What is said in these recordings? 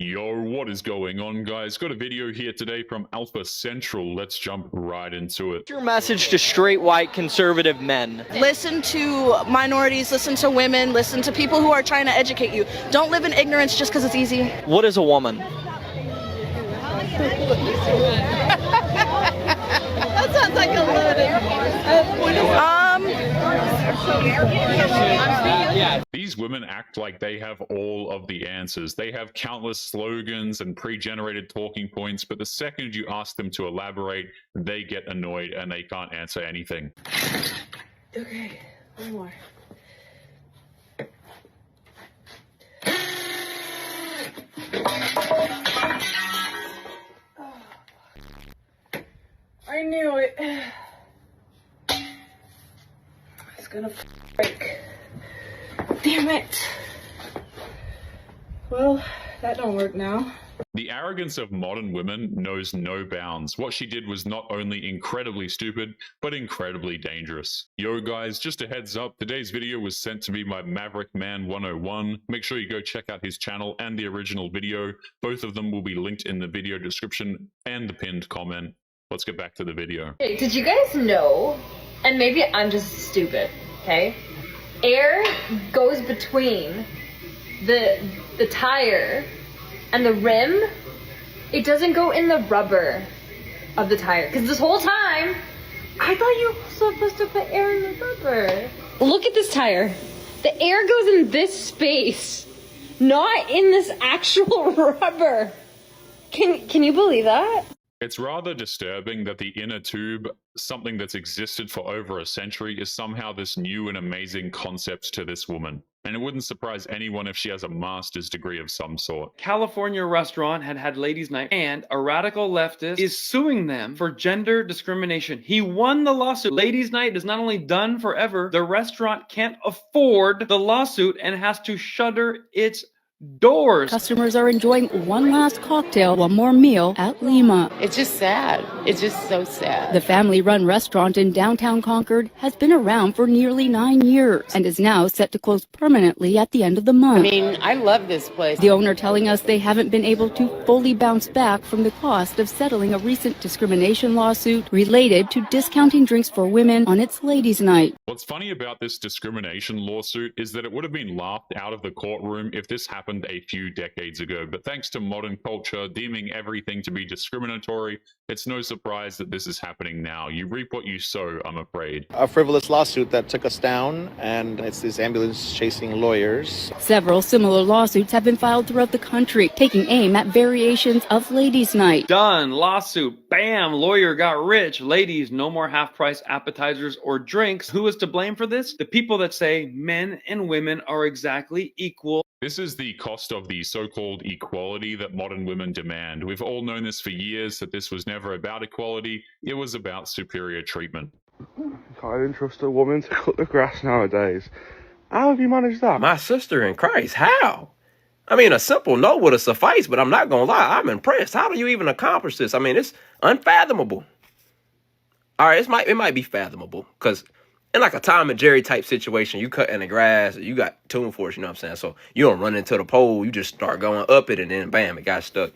Yo, what is going on, guys? Got a video here today from Alpha Central. Let's jump right into it. Your message to straight white conservative men. Listen to minorities, listen to women, listen to people who are trying to educate you. Don't live in ignorance just because it's easy. What is a woman? That sounds like a These women act like they have all of the answers. They have countless slogans and pre-generated talking points, but the second you ask them to elaborate, they get annoyed and they can't answer anything. Okay, one more. I knew it. It's gonna break. Damn it. Well, that don't work now. The arrogance of modern women knows no bounds. What she did was not only incredibly stupid, but incredibly dangerous. Yo guys, just a heads up, today's video was sent to me by Maverick Man 101. Make sure you go check out his channel and the original video. Both of them will be linked in the video description and the pinned comment. Let's get back to the video. Hey, did you guys know, and maybe I'm just stupid, okay? Air goes between the tire and the rim. It doesn't go in the rubber of the tire. Because this whole time, I thought you were supposed to put air in the rubber. Look at this tire. The air goes in this space, not in this actual rubber. Can you believe that? It's rather disturbing that the inner tube, something that's existed for over a century, is somehow this new and amazing concept to this woman. And it wouldn't surprise anyone if she has a master's degree of some sort. California restaurant had ladies' night, and a radical leftist is suing them for gender discrimination. He won the lawsuit. Ladies' night is not only done forever, the restaurant can't afford the lawsuit and has to shutter its doors. Customers are enjoying one last cocktail, one more meal at Lima. It's just sad. It's just so sad. The family-run restaurant in downtown Concord has been around for nearly 9 years and is now set to close permanently at the end of the month. I mean, I love this place. The owner telling us they haven't been able to fully bounce back from the cost of settling a recent discrimination lawsuit related to discounting drinks for women on its ladies' night. What's funny about this discrimination lawsuit is that it would have been laughed out of the courtroom if this happened a few decades ago, but thanks to modern culture deeming everything to be discriminatory, it's no surprise that this is happening now. You reap what you sow, I'm afraid. A frivolous lawsuit that took us down, and it's these ambulance chasing lawyers. Several similar lawsuits have been filed throughout the country, taking aim at variations of ladies' night. Done. Lawsuit. Bam. Lawyer got rich. Ladies, no more half-price appetizers or drinks. Who is to blame for this? The people that say men and women are exactly equal. This is the cost of the so-called equality that modern women demand. We've all known this for years, that this was never about equality, it was about superior treatment. Can't even trust a woman to cut the grass nowadays. How have you managed that? My sister in Christ, how? I mean, a simple no would have sufficed, but I'm not gonna lie, I'm impressed. How do you even accomplish this? I mean, it's unfathomable. All right, it might be fathomable, because in like a Tom and Jerry type situation, you cut in the grass, you got tune force, you know what I'm saying? So you don't run into the pole, you just start going up it, and then bam, it got stuck.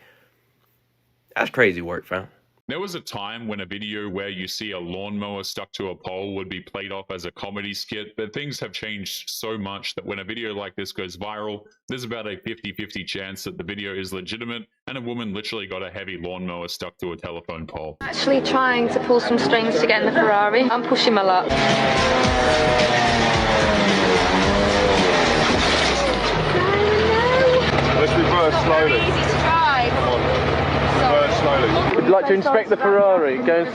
That's crazy work, fam. There was a time when a video where you see a lawnmower stuck to a pole would be played off as a comedy skit, but things have changed so much that when a video like this goes viral, there's about a 50-50 chance that the video is legitimate and a woman literally got a heavy lawnmower stuck to a telephone pole. Actually trying to pull some strings to get in the Ferrari. I'm pushing my luck. Let's reverse slowly. Easy to drive. Come on. Reverse slowly. Would you like to inspect the Ferrari? Go.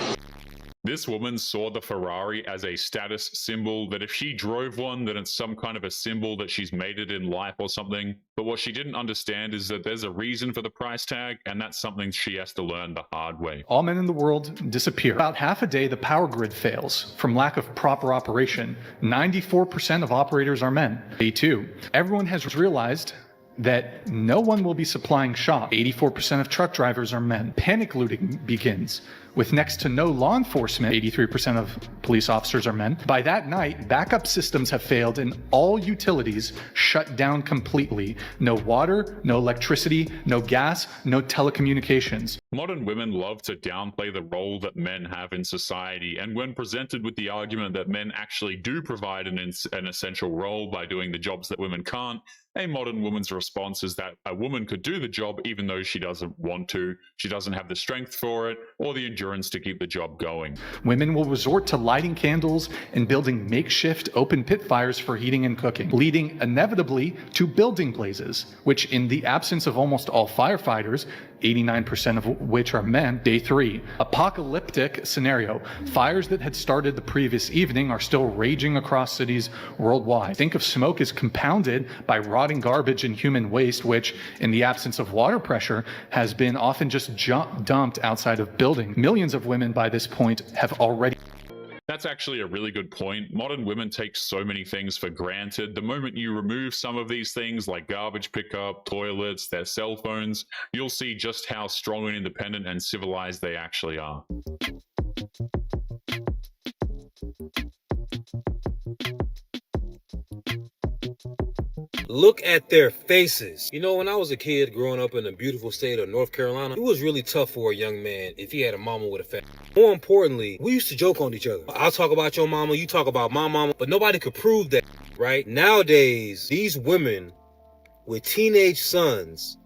This woman saw the Ferrari as a status symbol, that if she drove one, then it's some kind of a symbol that she's made it in life or something. But what she didn't understand is that there's a reason for the price tag, and that's something she has to learn the hard way. All men in the world disappear. About half a day, the power grid fails from lack of proper operation. 94% of operators are men. Day 2, everyone has realized that no one will be supplying shop. 84% of truck drivers are men. Panic looting begins. With next to no law enforcement, 83% of police officers are men. By that night, backup systems have failed and all utilities shut down completely. No water, no electricity, no gas, no telecommunications. Modern women love to downplay the role that men have in society, and when presented with the argument that men actually do provide an essential role by doing the jobs that women can't, a modern woman's response is that a woman could do the job even though she doesn't want to, she doesn't have the strength for it, or the endurance to keep the job going. Women will resort to lighting candles and building makeshift open pit fires for heating and cooking, leading inevitably to building blazes, which in the absence of almost all firefighters, 89% of which are men. Day 3, apocalyptic scenario. Fires that had started the previous evening are still raging across cities worldwide. Think of smoke as compounded by rotting garbage and human waste, which, in the absence of water pressure, has been often just dumped outside of buildings. Millions of women by this point have already... That's actually a really good point. Modern women take so many things for granted. The moment you remove some of these things like garbage pickup, toilets, their cell phones, you'll see just how strong and independent and civilized they actually are. Look at their faces. You know, when I was a kid growing up in the beautiful state of North Carolina, it was really tough for a young man if he had a mama with a family. More importantly, we used to joke on each other. I'll talk about your mama, you talk about my mama, but nobody could prove that, right? Nowadays, these women with teenage sons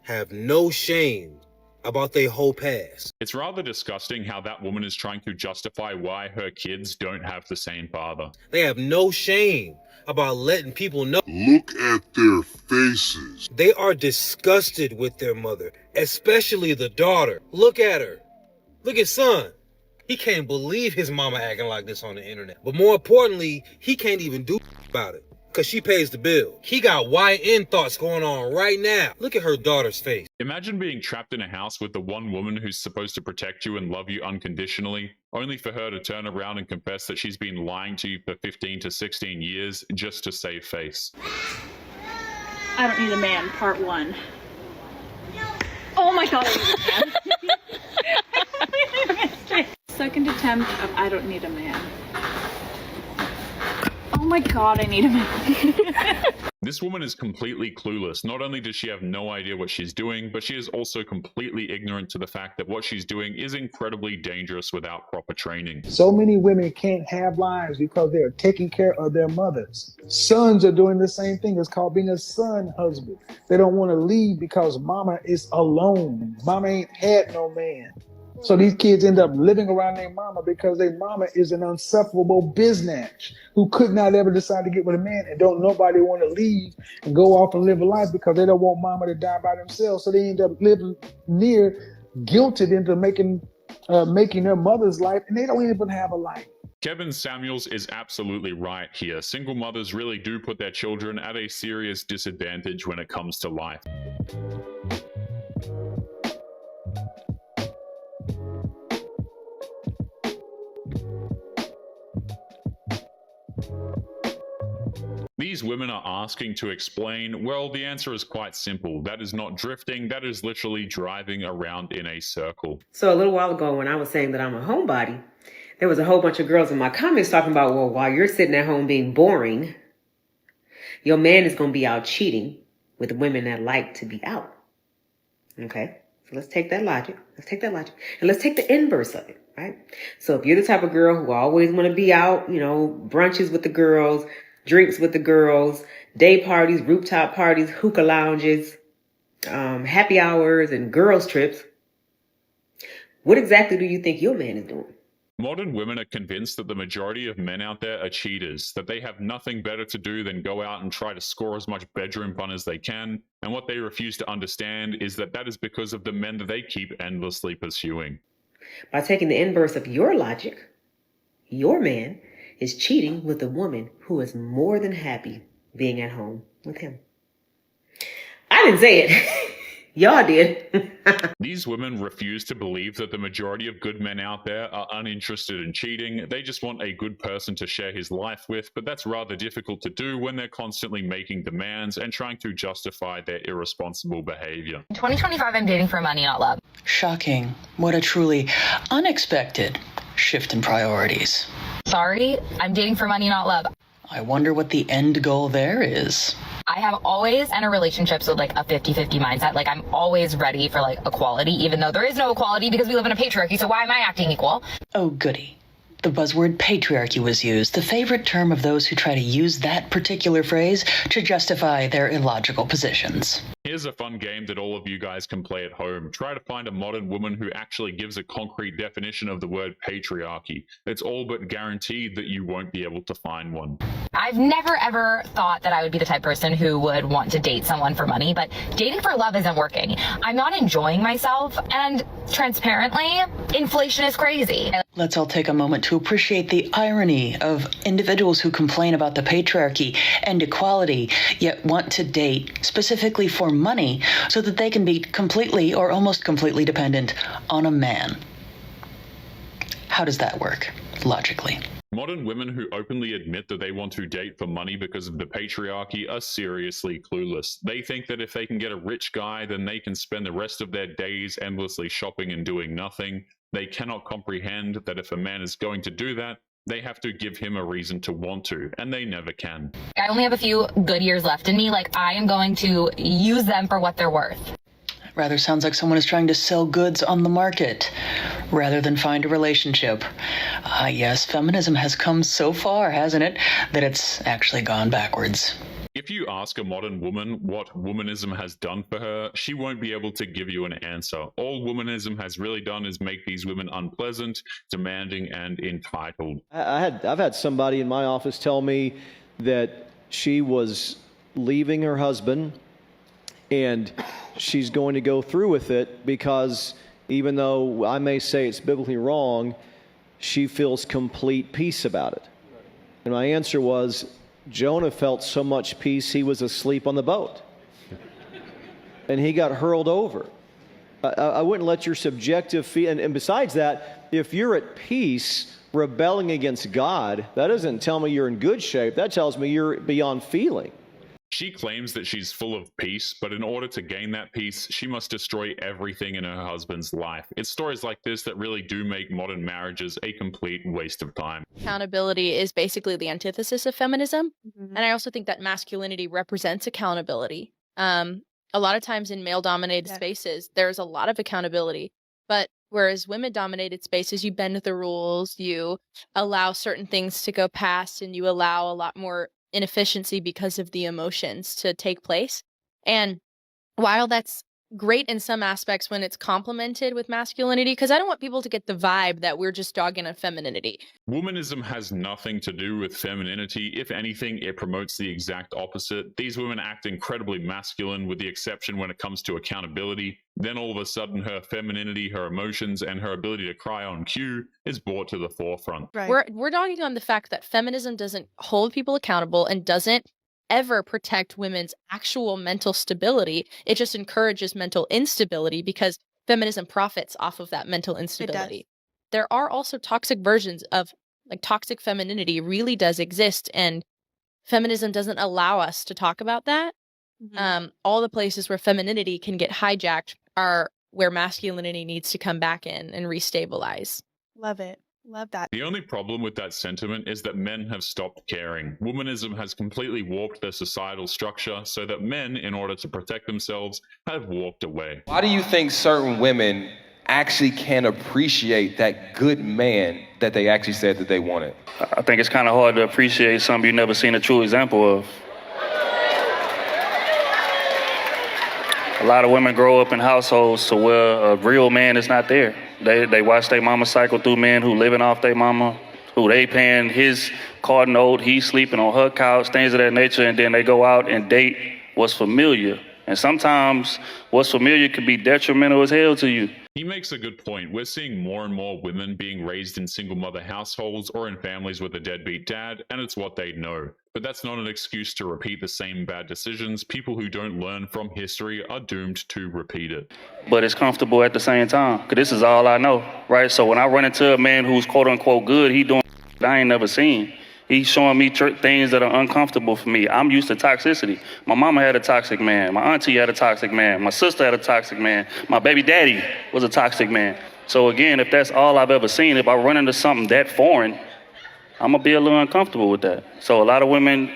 have no shame about their whole past. It's rather disgusting how that woman is trying to justify why her kids don't have the same father. They have no shame about letting people know. Look at their faces. They are disgusted with their mother, especially the daughter. Look at her. Look at son. He can't believe his mama acting like this on the internet. But more importantly, he can't even do about it because she pays the bill. He got YN thoughts going on right now. Look at her daughter's face. Imagine being trapped in a house with the one woman who's supposed to protect you and love you unconditionally, only for her to turn around and confess that she's been lying to you for 15 to 16 years just to save face. I don't need a man, part 1. Oh my god, I need a man. Second attempt of I don't need a man. Oh my god, I need a man. This woman is completely clueless. Not only does she have no idea what she's doing, but she is also completely ignorant to the fact that what she's doing is incredibly dangerous without proper training. So many women can't have lives because they're taking care of their mothers. Sons are doing the same thing. It's called being a son husband. They don't want to leave because mama is alone. Mama ain't had no man. So these kids end up living around their mama because their mama is an unsufferable biznatch who could not ever decide to get with a man, and don't nobody want to leave and go off and live a life because they don't want mama to die by themselves. So they end up living near guilted into making their mother's life, and they don't even have a life. Kevin Samuels is absolutely right here. Single mothers really do put their children at a serious disadvantage when it comes to life. These women are asking to explain. Well, the answer is quite simple. That is not drifting. That is literally driving around in a circle. So a little while ago when I was saying that I'm a homebody, there was a whole bunch of girls in my comments talking about, well, while you're sitting at home being boring, your man is going to be out cheating with women that like to be out. Okay, so let's take that logic. And let's take the inverse of it, right? So if you're the type of girl who always want to be out, you know, brunches with the girls, drinks with the girls, day parties, rooftop parties, hookah lounges, happy hours, and girls trips, what exactly do you think your man is doing? Modern women are convinced that the majority of men out there are cheaters, that they have nothing better to do than go out and try to score as much bedroom fun as they can, and what they refuse to understand is that that is because of the men that they keep endlessly pursuing. By taking the inverse of your logic, your man is cheating with a woman who is more than happy being at home with him. I didn't say it. Y'all did. These women refuse to believe that the majority of good men out there are uninterested in cheating. They just want a good person to share his life with, but that's rather difficult to do when they're constantly making demands and trying to justify their irresponsible behavior. In 2025, I'm dating for money, not love. Shocking. What a truly unexpected shift in priorities. Sorry, I'm dating for money, not love. I wonder what the end goal there is. I have always entered relationships with like a 50-50 mindset. Like I'm always ready for like equality, even though there is no equality because we live in a patriarchy. So why am I acting equal? Oh, goody. The buzzword patriarchy was used, the favorite term of those who try to use that particular phrase to justify their illogical positions. Here's a fun game that all of you guys can play at home. Try to find a modern woman who actually gives a concrete definition of the word patriarchy. It's all but guaranteed that you won't be able to find one. I've never ever thought that I would be the type of person who would want to date someone for money, but dating for love isn't working. I'm not enjoying myself, and transparently, inflation is crazy. Let's all take a moment to appreciate the irony of individuals who complain about the patriarchy and equality, yet want to date specifically for money so that they can be completely or almost completely dependent on a man. How does that work, logically? Modern women who openly admit that they want to date for money because of the patriarchy are seriously clueless. They think that if they can get a rich guy, then they can spend the rest of their days endlessly shopping and doing nothing. They cannot comprehend that if a man is going to do that, they have to give him a reason to want to, and they never can. I only have a few good years left in me. Like I am going to use them for what they're worth. Rather sounds like someone is trying to sell goods on the market rather than find a relationship. Yes, feminism has come so far, hasn't it, that it's actually gone backwards. If you ask a modern woman what womanism has done for her, she won't be able to give you an answer. All womanism has really done is make these women unpleasant, demanding, and entitled. I've had somebody in my office tell me that she was leaving her husband and she's going to go through with it because even though I may say it's biblically wrong, she feels complete peace about it. And my answer was, Jonah felt so much peace he was asleep on the boat. And he got hurled over. I wouldn't let your subjective feel, and besides that, if you're at peace rebelling against God, that doesn't tell me you're in good shape. That tells me you're beyond feeling. She claims that she's full of peace, but in order to gain that peace, she must destroy everything in her husband's life. It's stories like this that really do make modern marriages a complete waste of time. Accountability is basically the antithesis of feminism. And I also think that masculinity represents accountability. A lot of times in male-dominated spaces, there's a lot of accountability. But whereas women-dominated spaces, you bend the rules, you allow certain things to go past, and you allow a lot more inefficiency because of the emotions to take place. And while that's great in some aspects when it's complemented with masculinity, because I don't want people to get the vibe that we're just dogging on femininity. Womanism has nothing to do with femininity. If anything, it promotes the exact opposite. These women act incredibly masculine, with the exception when it comes to accountability. Then all of a sudden, her femininity, her emotions, and her ability to cry on cue is brought to the forefront. Right. We're dogging on the fact that feminism doesn't hold people accountable and doesn't ever protect women's actual mental stability. It just encourages mental instability because feminism profits off of that mental instability. There are also toxic versions of, like, toxic femininity really does exist, and feminism doesn't allow us to talk about that. All the places where femininity can get hijacked are where masculinity needs to come back in and restabilize. Love it. Love that. The only problem with that sentiment is that men have stopped caring. Womanism has completely warped their societal structure so that men, in order to protect themselves, have walked away. Why do you think certain women actually can appreciate that good man that they actually said that they wanted? I think it's kind of hard to appreciate something you've never seen a true example of. A lot of women grow up in households to where a real man is not there. They watch their mama cycle through men who living off their mama, who they paying his car note, he's sleeping on her couch, things of that nature, and then they go out and date what's familiar And sometimes what's familiar can be detrimental as hell to you. He makes a good point. We're seeing more and more women being raised in single mother households or in families with a deadbeat dad, and it's what they know. But that's not an excuse to repeat the same bad decisions. People who don't learn from history are doomed to repeat it. But it's comfortable at the same time, because this is all I know, right? So when I run into a man who's quote unquote good, he doing I ain't never seen. He's showing me things that are uncomfortable for me. I'm used to toxicity. My mama had a toxic man. My auntie had a toxic man. My sister had a toxic man. My baby daddy was a toxic man. So again, if that's all I've ever seen, if I run into something that foreign, I'm gonna be a little uncomfortable with that. So a lot of women,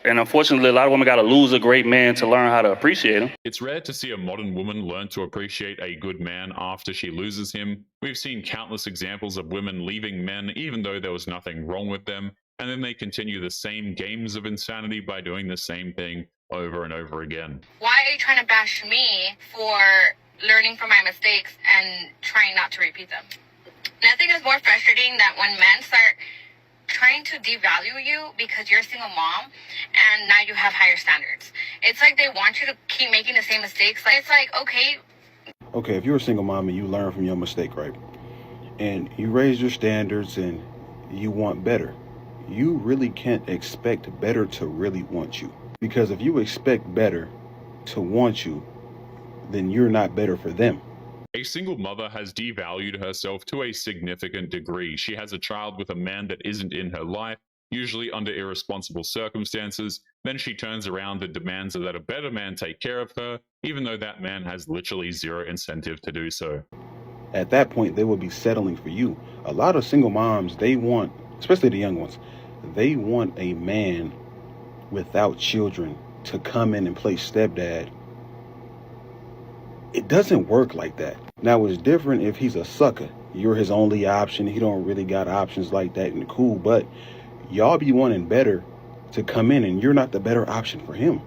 and unfortunately, a lot of women gotta lose a great man to learn how to appreciate him. It's rare to see a modern woman learn to appreciate a good man after she loses him. We've seen countless examples of women leaving men even though there was nothing wrong with them, and then they continue the same games of insanity by doing the same thing over and over again. Why are you trying to bash me for learning from my mistakes and trying not to repeat them? Nothing is more frustrating than when men start trying to devalue you because you're a single mom and now you have higher standards. It's like they want you to keep making the same mistakes. Like, it's like, okay, if you're a single mom and you learn from your mistake, right? And you raise your standards and you want better, you really can't expect better to really want you. Because if you expect better to want you, then you're not better for them. A single mother has devalued herself to a significant degree. She has a child with a man that isn't in her life, usually under irresponsible circumstances. Then she turns around and demands that a better man take care of her, even though that man has literally zero incentive to do so. At that point, they will be settling for you. A lot of single moms, they want, especially the young ones, they want a man without children to come in and play stepdad. It doesn't work like that. Now, it's different if he's a sucker. You're his only option. He don't really got options like that and cool, but y'all be wanting better to come in and you're not the better option for him.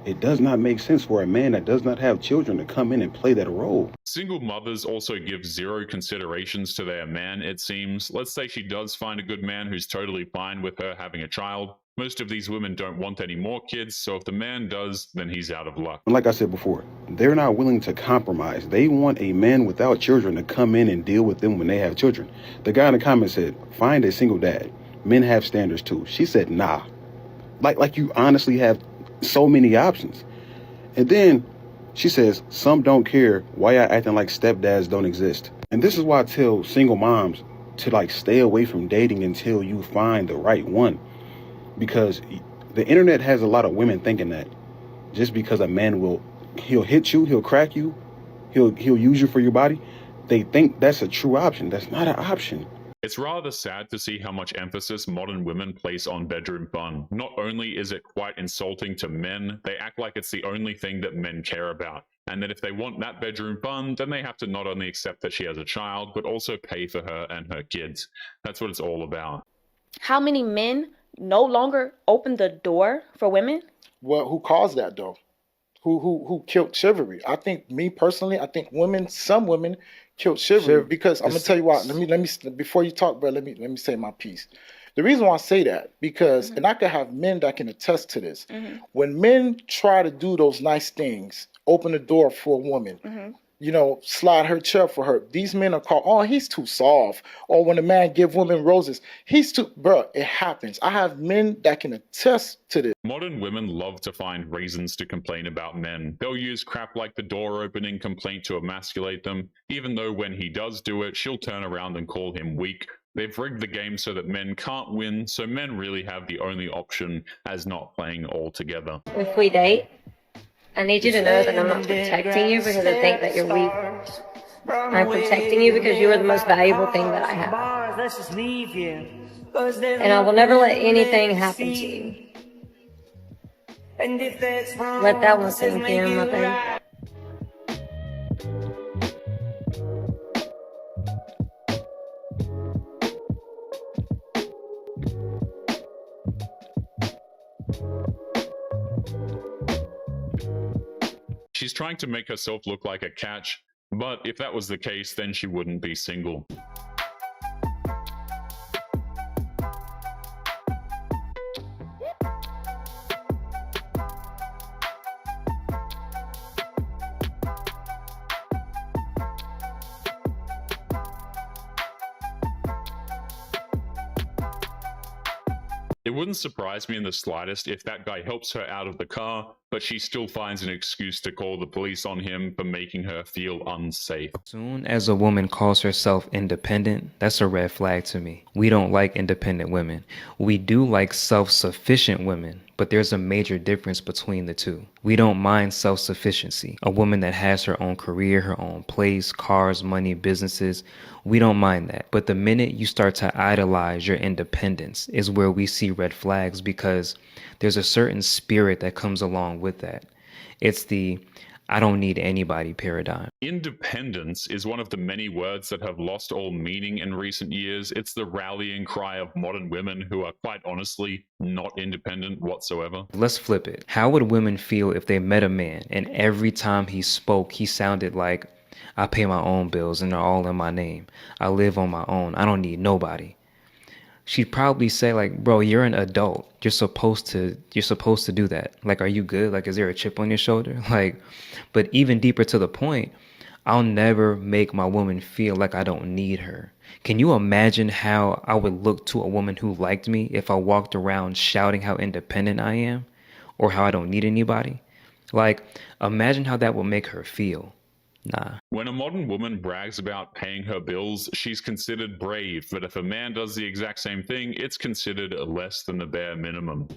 It does not make sense for a man that does not have children to come in and play that role. Single mothers also give zero considerations to their man, it seems. Let's say she does find a good man who's totally fine with her having a child. Most of these women don't want any more kids, so if the man does, then he's out of luck. Like I said before, they're not willing to compromise. They want a man without children to come in and deal with them when they have children. The guy in the comments said, find a single dad. Men have standards too. She said, nah. Like you honestly have so many options. And then she says, some don't care why y'all acting like stepdads don't exist. And this is why I tell single moms to stay away from dating until you find the right one. Because the internet has a lot of women thinking that just because a man he'll hit you, he'll crack you, he'll use you for your body, they think that's a true option. That's not an option. It's rather sad to see how much emphasis modern women place on bedroom fun. Not only is it quite insulting to men, they act like it's the only thing that men care about. And that if they want that bedroom fun, then they have to not only accept that she has a child, but also pay for her and her kids. That's what it's all about. How many men no longer open the door for women? Well, who caused that though? Who killed chivalry? I think, me personally, I think some women killed chivalry because I'm gonna tell you why. Let me before you talk, bro. Let me say my piece. The reason why I say that because, and I could have men that can attest to this. When men try to do those nice things, open the door for a woman, slide her chair for her. These men are called, oh, he's too soft. Or when a man give women roses, he's too, bro, it happens. I have men that can attest to this. Modern women love to find reasons to complain about men. They'll use crap like the door opening complaint to emasculate them, even though when he does do it, she'll turn around and call him weak. They've rigged the game so that men can't win, so men really have the only option as not playing altogether. If we date, I need you to know that I'm not protecting you because I think that you're weak. I'm protecting you because you are the most valuable thing that I have. And I will never let anything happen to you. Let that one sink in, my thing. She's trying to make herself look like a catch, but if that was the case, then she wouldn't be single. It wouldn't surprise me in the slightest if that guy helps her out of the car, but she still finds an excuse to call the police on him for making her feel unsafe. Soon as a woman calls herself independent, that's a red flag to me. We don't like independent women. We do like self-sufficient women, but there's a major difference between the two. We don't mind self-sufficiency. A woman that has her own career, her own place, cars, money, businesses, we don't mind that. But the minute you start to idolize your independence is where we see red flags, because there's a certain spirit that comes along with that. It's the I don't need anybody paradigm. Independence is one of the many words that have lost all meaning in recent years. It's the rallying cry of modern women who are quite honestly not independent whatsoever. Let's flip it. How would women feel if they met a man and every time he spoke, he sounded like, I pay my own bills and they're all in my name. I live on my own. I don't need nobody. She'd probably say like, bro, you're an adult. You're supposed to do that. Like, are you good? Like, is there a chip on your shoulder? Like, but even deeper to the point, I'll never make my woman feel like I don't need her. Can you imagine how I would look to a woman who liked me if I walked around shouting how independent I am or how I don't need anybody? Like, imagine how that would make her feel. Nah. When a modern woman brags about paying her bills, she's considered brave, but if a man does the exact same thing, it's considered less than the bare minimum.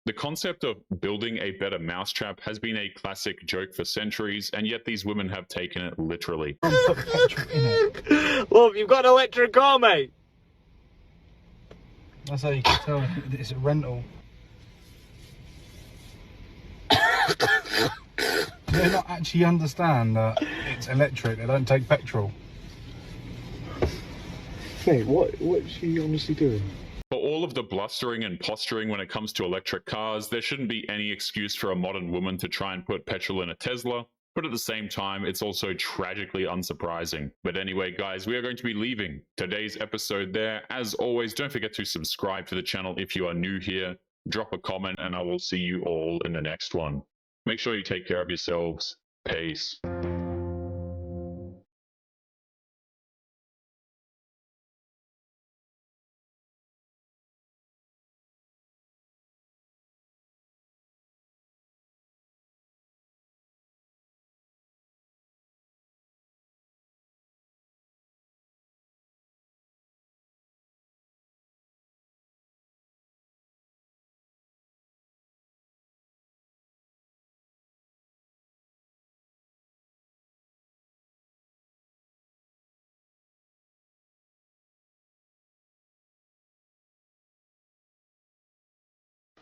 The concept of building a better mousetrap has been a classic joke for centuries, and yet these women have taken it literally. Love, you've got an electric car, mate. That's how you can tell if it's a rental. They don't actually understand that it's electric. They don't take petrol. Mate, what's she honestly doing? For all of the blustering and posturing when it comes to electric cars, there shouldn't be any excuse for a modern woman to try and put petrol in a Tesla, but at the same time, it's also tragically unsurprising. But anyway, guys, we are going to be leaving today's episode there. As always, don't forget to subscribe to the channel if you are new here, drop a comment, and I will see you all in the next one. Make sure you take care of yourselves. Peace.